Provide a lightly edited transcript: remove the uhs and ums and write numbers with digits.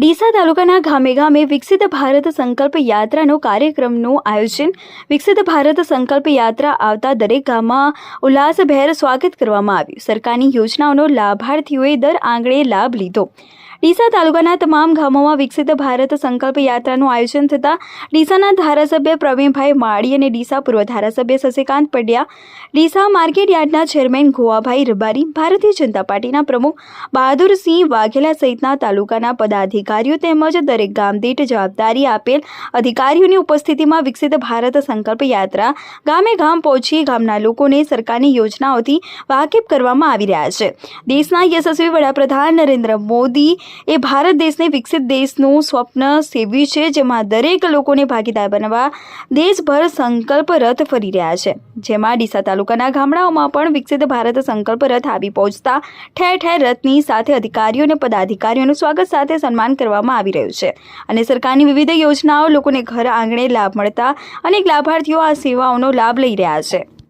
ડીસા તાલુકાના ગામે ગામે વિકસિત ભારત સંકલ્પ યાત્રાનો કાર્યક્રમનું આયોજન। વિકસિત ભારત સંકલ્પ યાત્રા આવતા દરેક ગામમાં ઉલ્લાસભેર સ્વાગત કરવામાં આવ્યું। સરકારની યોજનાઓનો લાભાર્થીઓએ દર આંગણે લાભ લીધો। ડીસા તાલુકાના તમામ ગામોમાં વિકસિત ભારત સંકલ્પ યાત્રાનું આયોજન થતાં ડીસાના ધારાસભ્ય પ્રવીણભાઈ માળી અને ડીસા પૂર્વ ધારાસભ્ય શશિકાંત પંડ્યા, ડીસા માર્કેટ યાર્ડના ચેરમેન ગોવાભાઈ રબારી, ભારતીય જનતા પાર્ટીના પ્રમુખ બહાદુરસિંહ વાઘેલા સહિતના તાલુકાના પદાધિકારીઓ તેમજ દરેક ગામ દીઠ જવાબદારી આપેલ અધિકારીઓની ઉપસ્થિતિમાં વિકસિત ભારત સંકલ્પ યાત્રા ગામે ગામ પહોંચી ગામના લોકોને સરકારની યોજનાઓથી વાકેફ કરવામાં આવી રહ્યા છે। દેશના યશસ્વી વડાપ્રધાન નરેન્દ્ર મોદી એ ભારત દેશને વિકસિત દેશનું સ્વપ્ન સેવ્યું છે, જેમાં દરેક લોકોને ભાગીદાર બનવા દેશભર સંકલ્પ રથ ફરી રહ્યા છે। જેમાં ડીસા તાલુકાના ગામડાઓમાં પણ વિકસિત ભારત સંકલ્પ રથ આવી પહોંચતા ઠેર ઠેર રથની સાથે અધિકારીઓ અને પદાધિકારીઓનું સ્વાગત સાથે સન્માન કરવામાં આવી રહ્યું છે અને સરકારની વિવિધ યોજનાઓ લોકોને ઘર આંગણે લાભ મળતા અનેક લાભાર્થીઓ આ સેવાઓનો લાભ લઈ રહ્યા છે।